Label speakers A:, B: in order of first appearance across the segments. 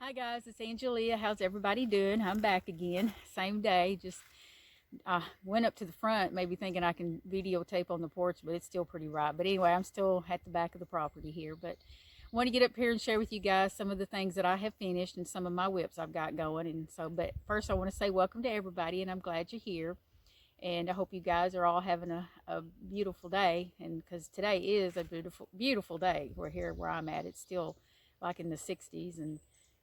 A: Hi guys, it's Angelia. How's everybody doing? I'm back again. Same day. Just went up to the front, maybe thinking I can videotape on the porch, but it's still pretty right. But anyway, I'm still at the back of the property here. But I want to get up here and share with you guys some of the things that I have finished and some of my WIPs I've got going. And so, but first I want to say welcome to everybody, and I'm glad you're here. And I hope you guys are all having a beautiful day. And because today is a beautiful, beautiful day. We're here where I'm at. It's still like in the 60s, and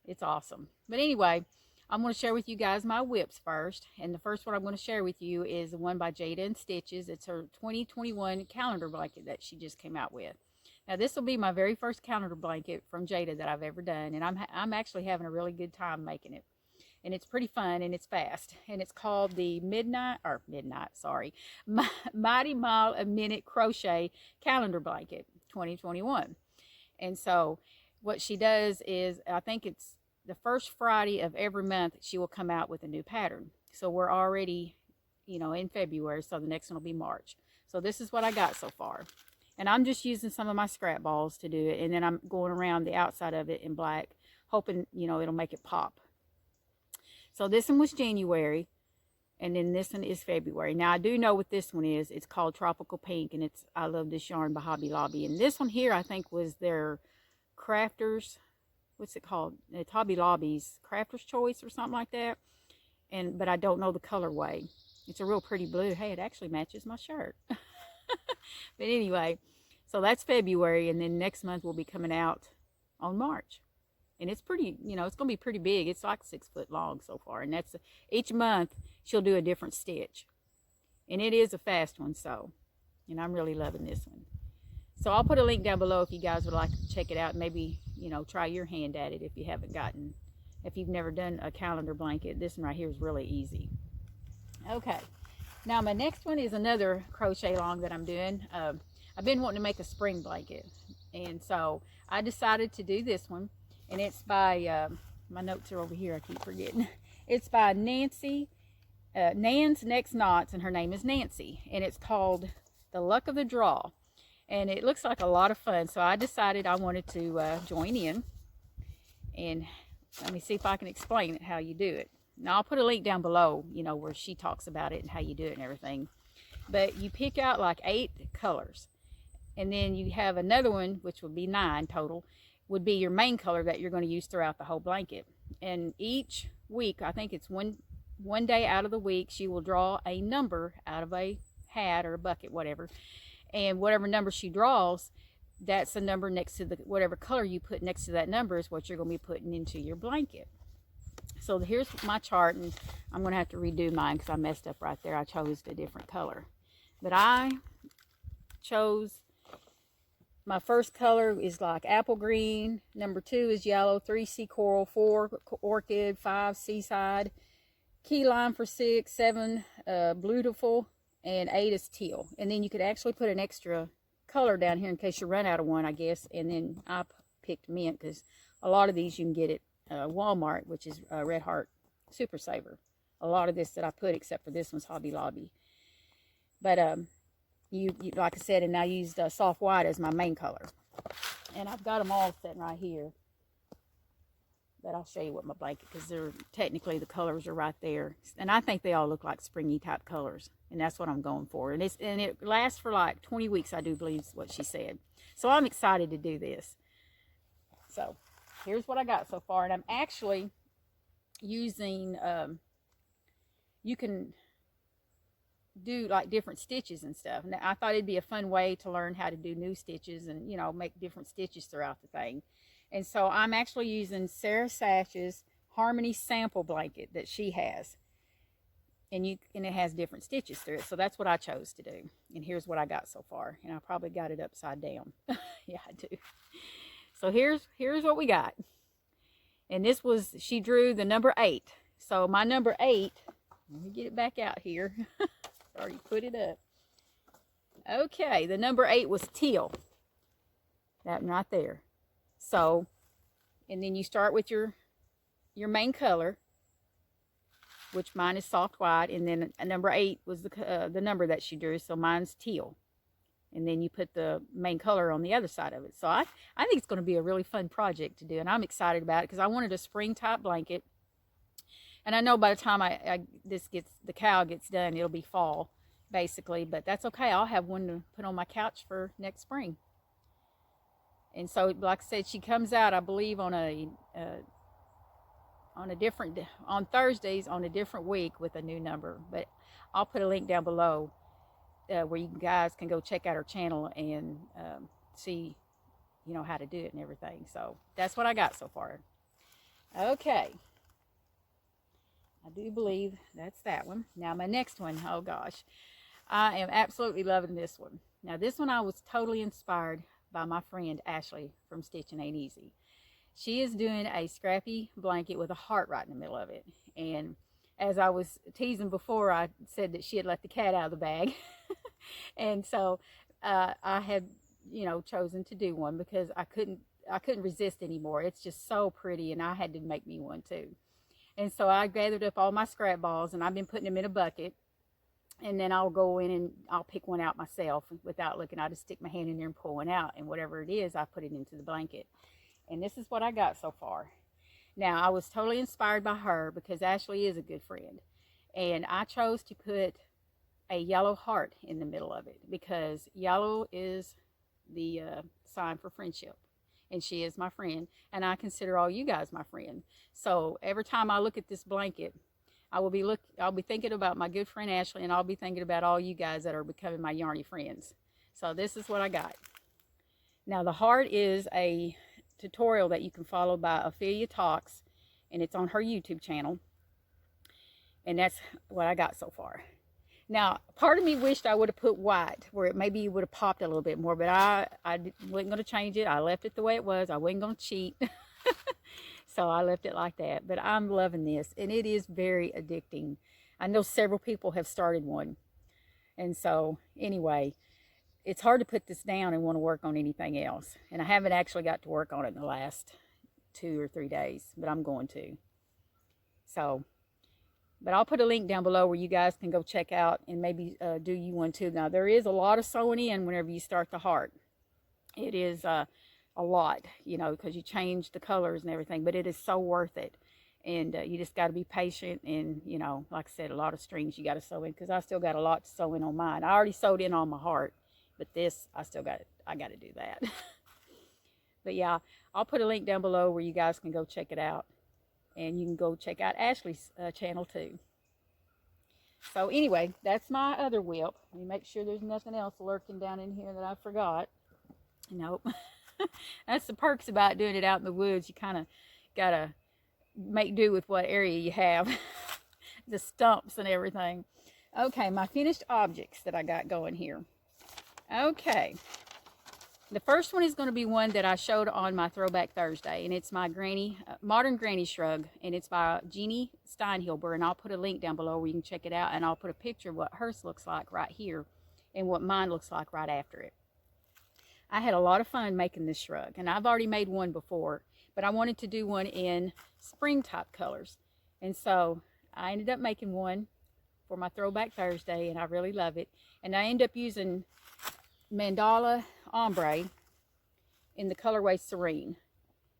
A: it's awesome. But anyway, I'm going to share with you guys my WIPs first. And the first one I'm going to share with you is the one by Jada and Stitches. It's her 2021 calendar blanket that she just came out with. Now, this will be my very first calendar blanket from Jada that I've ever done. And I'm actually having a really good time making it. And it's pretty fun and it's fast. And it's called the Mighty Mile a Minute Crochet Calendar Blanket 2021. And so what she does is, I think it's the first Friday of every month, she will come out with a new pattern. So we're already, in February, so the next one will be March. So this is what I got so far. And I'm just using some of my scrap balls to do it. And then I'm going around the outside of it in black, hoping, it'll make it pop. So this one was January, and then this one is February. Now I do know what this one is. It's called Tropical Pink, and I love this yarn by Hobby Lobby. And this one here, I think, was their Crafters, what's it called? It's Hobby Lobby's Crafter's Choice or something like that. But I don't know the colorway. It's a real pretty blue. Hey, it actually matches my shirt. But anyway, so that's February, and then next month will be coming out on March. And it's pretty, it's going to be pretty big. It's like 6 foot long so far. And that's each month she'll do a different stitch. And it is a fast one, and I'm really loving this one. So I'll put a link down below if you guys would like to check it out. Maybe, try your hand at it if you've never done a calendar blanket. This one right here is really easy. Okay. Now my next one is another crochet along that I'm doing. I've been wanting to make a spring blanket. And so I decided to do this one. And it's by, my notes are over here, I keep forgetting. It's by Nan's Next Knots, and her name is Nancy. And it's called The Luck of the Draw. And it looks like a lot of fun, so I decided I wanted to join in. And let me see if I can explain it, how you do it. Now, I'll put a link down below, where she talks about it and how you do it and everything. But you pick out like 8 colors. And then you have another one, which would be 9 total, would be your main color that you're going to use throughout the whole blanket. And each week, I think it's one day out of the week, she will draw a number out of a hat or a bucket, whatever. And whatever number she draws, that's the number next to whatever color you put next to that number is what you're going to be putting into your blanket. So here's my chart, and I'm going to have to redo mine because I messed up right there. I chose a different color. But I chose, my first color is like apple green, number 2 is yellow, 3 sea coral, 4 orchid, 5 seaside, key lime for 6, 7 beautiful, and 8 is teal. And then you could actually put an extra color down here in case you run out of one, I guess. And then I picked mint because a lot of these you can get at Walmart, which is Red Heart Super Saver. A lot of this that I put, except for this one's Hobby Lobby. But you like I said, and I used soft white as my main color. And I've got them all sitting right here. But I'll show you what my blanket, because they're technically the colors are right there. And I think they all look like springy type colors. And that's what I'm going for. And it lasts for like 20 weeks, I do believe is what she said. So I'm excited to do this. So here's what I got so far. And I'm actually using, you can do like different stitches and stuff. And I thought it'd be a fun way to learn how to do new stitches and, make different stitches throughout the thing. And so I'm actually using Sarah Sash's Harmony sample blanket that she has. And it has different stitches through it. So that's what I chose to do. And here's what I got so far. And I probably got it upside down. Yeah, I do. So here's what we got. And this was, she drew the number 8. So my number 8, let me get it back out here. Already put it up. Okay, the number 8 was teal. That one right there. So, and then you start with your main color, which mine is soft white, and then number 8 was the number that she drew, so mine's teal. and then you put the main color on the other side of it. So I think it's going to be a really fun project to do, and I'm excited about it because I wanted a spring type blanket. And I know by the time the cow gets done, it'll be fall basically, but that's okay. I'll have one to put on my couch for next spring. And so, like I said, she comes out, I believe, on Thursdays on a different week with a new number. But I'll put a link down below where you guys can go check out her channel and see, how to do it and everything. So that's what I got so far. Okay. I do believe that's that one. Now my next one, oh gosh, I am absolutely loving this one. Now this one I was totally inspired by my friend Ashley from Stitchen Ain't Easy. She is doing a Scrappy blanket with a heart right in the middle of it. And as I was teasing before, I said that she had let the cat out of the bag. And so I had, chosen to do one because I couldn't resist anymore. It's just so pretty, and I had to make me one too. And so I gathered up all my scrap balls, and I've been putting them in a bucket. And then I'll go in and I'll pick one out myself without looking. I just stick my hand in there and pull one out. And whatever it is, I put it into the blanket. And this is what I got so far. Now, I was totally inspired by her because Ashley is a good friend. And I chose to put a yellow heart in the middle of it because yellow is the sign for friendship. And she is my friend, and I consider all you guys my friend. So every time I look at this blanket, I'll be thinking about my good friend Ashley, and I'll be thinking about all you guys that are becoming my yarny friends. So this is what I got. Now the heart is a tutorial that you can follow by Ophelia Talks, and it's on her YouTube channel. And that's what I got so far. Now, part of me wished I would have put white, where it maybe would have popped a little bit more, but I wasn't going to change it. I left it the way it was. I wasn't going to cheat. So I left it like that. But I'm loving this, and it is very addicting. I know several people have started one. And so, anyway, it's hard to put this down and want to work on anything else. And I haven't actually got to work on it in the last 2 or 3 days, but I'm going to. So... but I'll put a link down below where you guys can go check out and maybe do you one too. Now, there is a lot of sewing in whenever you start the heart. It is a lot, because you change the colors and everything. But it is so worth it. And you just got to be patient. And, like I said, a lot of strings you got to sew in. Because I still got a lot to sew in on mine. I already sewed in on my heart. But this, I got to do that. But, yeah, I'll put a link down below where you guys can go check it out. And you can go check out Ashley's channel too. So anyway, that's my other WIP. Let me make sure there's nothing else lurking down in here that I forgot. Nope. That's the perks about doing it out in the woods. You kind of got to make do with what area you have. The stumps and everything. Okay, my finished objects that I got going here. Okay. The first one is going to be one that I showed on my Throwback Thursday, and it's my Modern Granny Shrug, and it's by Jeannie Steinhilber, and I'll put a link down below where you can check it out, and I'll put a picture of what hers looks like right here and what mine looks like right after it. I had a lot of fun making this shrug, and I've already made one before, but I wanted to do one in spring type colors, and so I ended up making one for my Throwback Thursday, and I really love it, and I end up using Mandala ombre in the colorway Serene,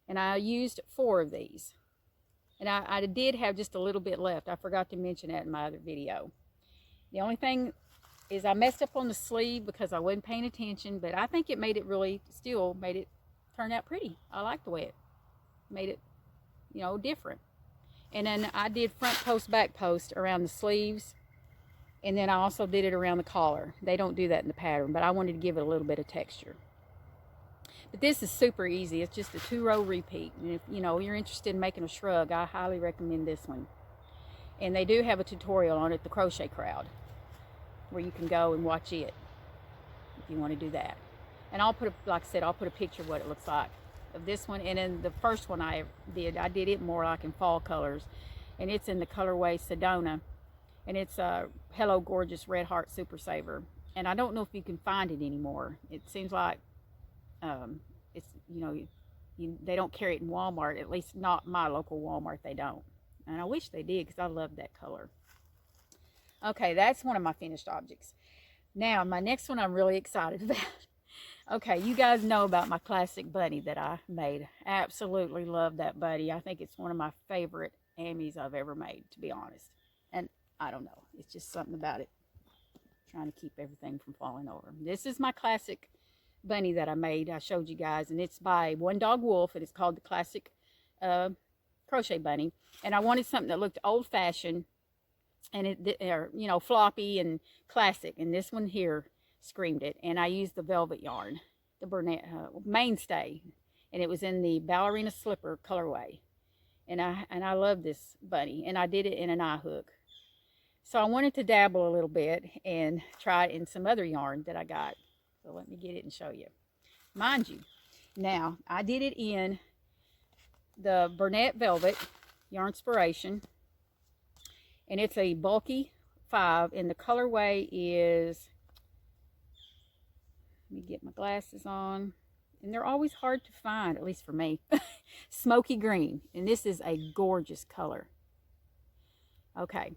A: and I used 4 of these, and I did have just a little bit left. I forgot to mention that in my other video. The only thing is I messed up on the sleeve because I wasn't paying attention, but I think it made it still made it turn out pretty. I like the way it made it, different. And then I did front post, back post around the sleeves. And then I also did it around the collar. They don't do that in the pattern, but I wanted to give it a little bit of texture. But this is super easy. It's just a 2-row repeat. And if you're interested in making a shrug, I highly recommend this one. And they do have a tutorial on it, the Crochet Crowd, where you can go and watch it if you want to do that. And I'll put a picture of what it looks like of this one. And then the first one I did it more like in fall colors, and it's in the colorway Sedona. And it's a Hello Gorgeous Red Heart Super Saver. And I don't know if you can find it anymore. It seems like it's, they don't carry it in Walmart. At least not my local Walmart, they don't. And I wish they did because I love that color. Okay, that's one of my finished objects. Now, my next one I'm really excited about. Okay, you guys know about my classic bunny that I made. Absolutely love that bunny. I think it's one of my favorite Ammies I've ever made, to be honest. And I don't know, it's just something about it. Trying to keep everything from falling over. This is my classic bunny that I made. I showed you guys, and it's by One Dog Wolf, and it's called the Classic Crochet Bunny. And I wanted something that looked old-fashioned, and you know, floppy and classic. And this one here screamed it. And I used the velvet yarn, the Burnett Mainstay, and it was in the ballerina slipper colorway. And I love this bunny, and I did it in an eye hook. So I wanted to dabble a little bit and try it in some other yarn that I got. So let me get it and show you. Mind you, now I did it in the Burnett Velvet Yarnspiration, and it's a bulky 5, and the colorway is, let me get my glasses on, and they're always hard to find, at least for me. Smoky green, and this is a gorgeous color. Okay,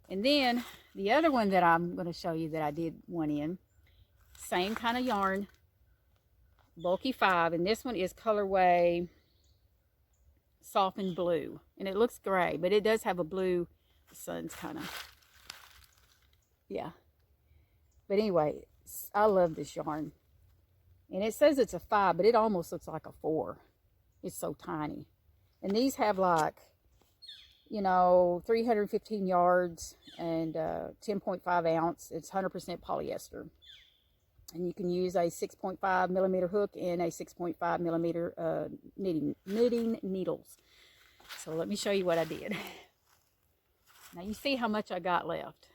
A: and then the other one that I'm going to show you that I did one in, same kind of yarn, bulky 5, and this one is colorway Softened Blue, and it looks gray, but it does have a blue. The sun's kind of, yeah. But anyway, I love this yarn, and it says it's a 5, but it almost looks like a 4. It's so tiny. And these have, like, you know, 315 yards and 10.5 ounce. It's 100% polyester. And you can use a 6.5 millimeter hook and a 6.5 millimeter knitting needles. So let me show you what I did. Now you see how much I got left.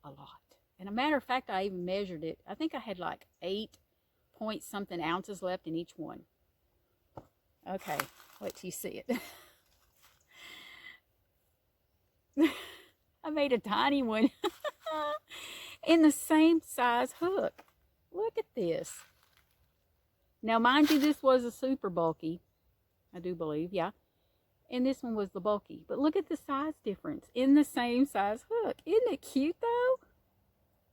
A: A lot. And a matter of fact, I even measured it. I think I had like 8 point something ounces left in each one. Okay, wait till you see it. I made a tiny one in the same size hook. Look at this. Now, mind you, this was a super bulky, I do believe, yeah. And this one was the bulky. But look at the size difference in the same size hook. Isn't it cute, though?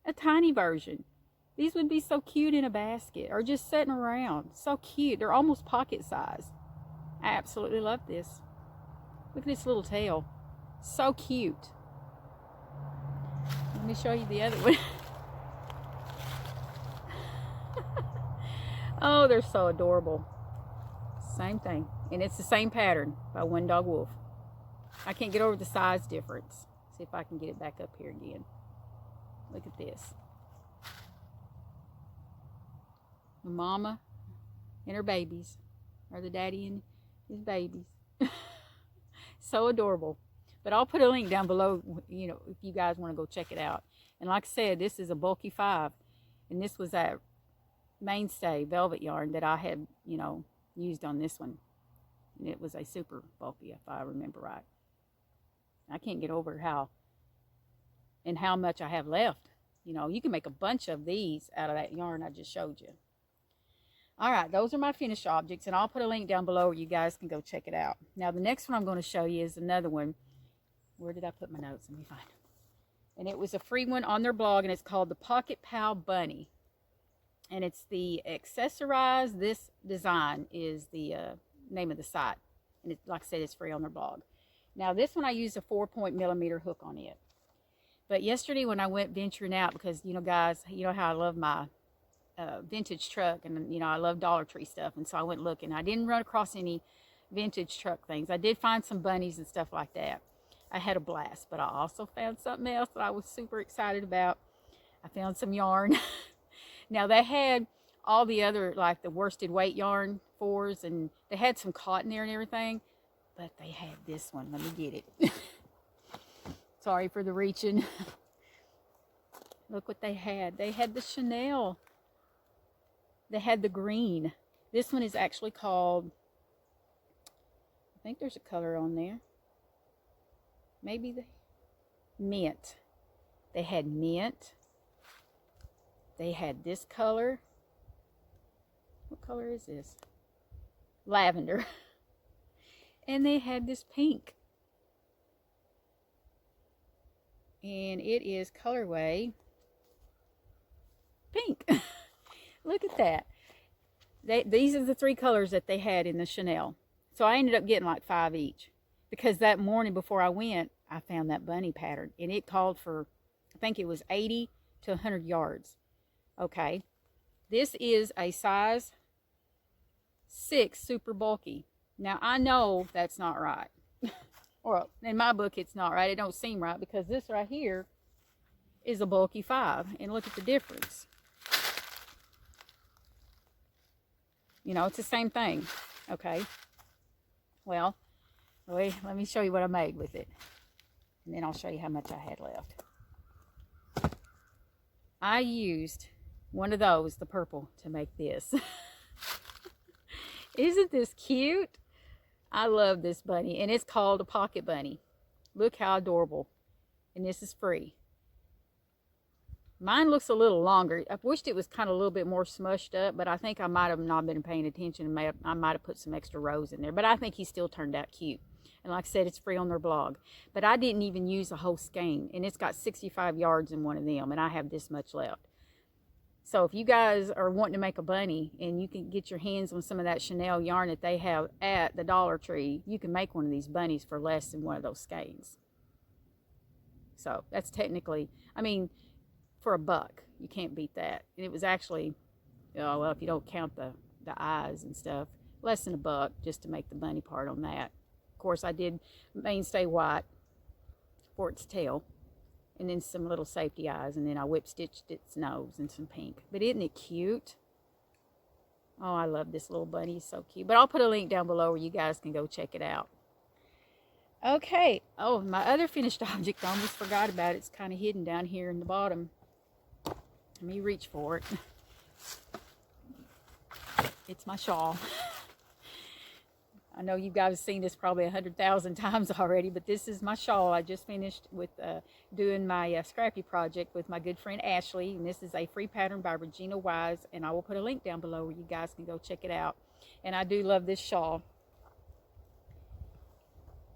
A: A tiny version. These would be so cute in a basket or just sitting around. So cute. They're almost pocket size. I absolutely love this. Look at this little tail. So cute. Let me show you the other one. Oh, they're so adorable. Same thing. And it's the same pattern by One Dog Wolf. I can't get over the size difference. See if I can get it back up here again. Look at this. The mama and her babies. Or the daddy and his babies. So adorable. But I'll put a link down below, you know, if you guys want to go check it out. And like I said, this is a bulky 5. And this was that Mainstay velvet yarn that I had, you know, used on this one. And it was a super bulky, if I remember right. I can't get over how much I have left. You know, you can make a bunch of these out of that yarn I just showed you. All right, those are my finished objects, and I'll put a link down below where you guys can go check it out. Now, the next one I'm going to show you is another one. Where did I put my notes? Let me find it. And it was a free one on their blog, and it's called the Pocket Pal Bunny. And it's the Accessorize This Design is the name of the site. And it, like I said, it's free on their blog. Now, this one I used a 4-point-millimeter hook on it. But yesterday when I went venturing out, because, you know, guys, you know how I love my vintage truck, and, you know, I love Dollar Tree stuff. And so I went looking. I didn't run across any vintage truck things. I did find some bunnies and stuff like that. I had a blast. But I also found something else that I was super excited about. I found some yarn. Now, they had all the other, like the worsted weight yarn 4s, and they had some cotton there and everything, but they had this one. Let me get it. Sorry for the reaching. Look what they had. They had the Chanel. They had the green. This one is actually called, I think there's a color on there. Maybe the mint. They had mint. They had this color. What color is this? Lavender. And they had this pink. And it is colorway pink. Look at that. These are the 3 colors that they had in the Chanel. So I ended up getting like 5 each. Because that morning before I went, I found that bunny pattern. And it called for, I think it was 80 to 100 yards. Okay. This is a size 6 super bulky. Now I know that's not right. Well, in my book it's not right. It don't seem right because this right here is a bulky 5. And look at the difference. You know, it's the same thing. Okay. Well, wait, let me show you what I made with it. And then I'll show you how much I had left. I used one of those, the purple, to make this. Isn't this cute? I love this bunny. And it's called a pocket bunny. Look how adorable. And this is free. Mine looks a little longer. I wished it was kind of a little bit more smushed up, but I think I might have not been paying attention. I might have put some extra rows in there, but I think he still turned out cute. And like I said, it's free on their blog. But I didn't even use a whole skein, and it's got 65 yards in one of them, and I have this much left. So if you guys are wanting to make a bunny and you can get your hands on some of that Chanel yarn that they have at the Dollar Tree, you can make one of these bunnies for less than one of those skeins. So that's technically, I mean, for $1, you can't beat that. And it was actually, well, if you don't count the eyes and stuff, less than $1 just to make the bunny part on that. Of course, I did mainstay white for its tail, and then some little safety eyes, and then I whip stitched its nose and some pink. But isn't it cute? Oh, I love this little bunny. It's so cute. But I'll put a link down below where you guys can go check it out. Okay. Oh, my other finished object, I almost forgot about it. It's kind of hidden down here in the bottom. Let me reach for it. It's my shawl. I know you guys have seen this probably 100,000 times already, but this is my shawl. I just finished with doing my Scrappy project with my good friend Ashley, and this is a free pattern by Regina Wise, and I will put a link down below where you guys can go check it out. And I do love this shawl,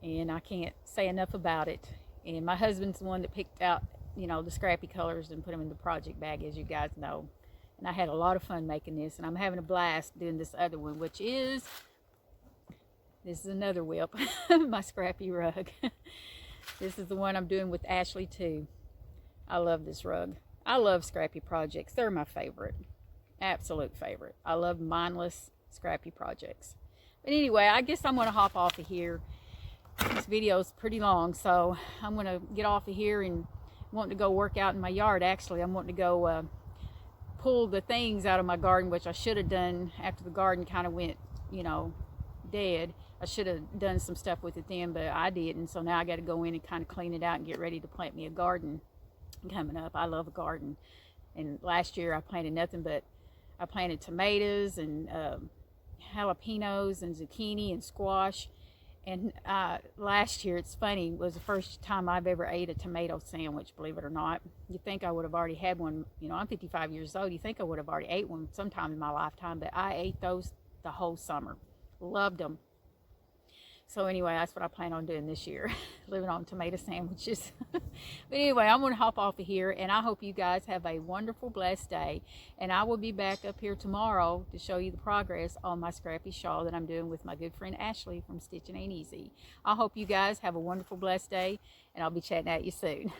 A: and I can't say enough about it. And my husband's the one that picked out, you know, the Scrappy colors and put them in the project bag, as you guys know. And I had a lot of fun making this, and I'm having a blast doing this other one, which is, this is another WIP, my Scrappy rug. This is the one I'm doing with Ashley too. I love this rug. I love Scrappy projects. They're my favorite, absolute favorite. I love mindless Scrappy projects. But anyway, I guess I'm going to hop off of here. This video is pretty long, so I'm going to get off of here and wanting to go work out in my yard. Actually, I'm wanting to go pull the things out of my garden, which I should have done after the garden kind of went, you know, dead. I should have done some stuff with it then, but I didn't. So now I got to go in and kind of clean it out and get ready to plant me a garden coming up. I love a garden. And last year I planted nothing but, I planted tomatoes and jalapenos and zucchini and squash. And last year, it's funny, was the first time I've ever ate a tomato sandwich, believe it or not. You'd think I would have already had one. You know, I'm 55 years old. You think I would have already ate one sometime in my lifetime, but I ate those the whole summer. Loved them. So anyway, that's what I plan on doing this year, living on tomato sandwiches. But anyway, I'm going to hop off of here, and I hope you guys have a wonderful, blessed day. And I will be back up here tomorrow to show you the progress on my Scrappy shawl that I'm doing with my good friend Ashley from Stitching Ain't Easy. I hope you guys have a wonderful, blessed day, and I'll be chatting at you soon.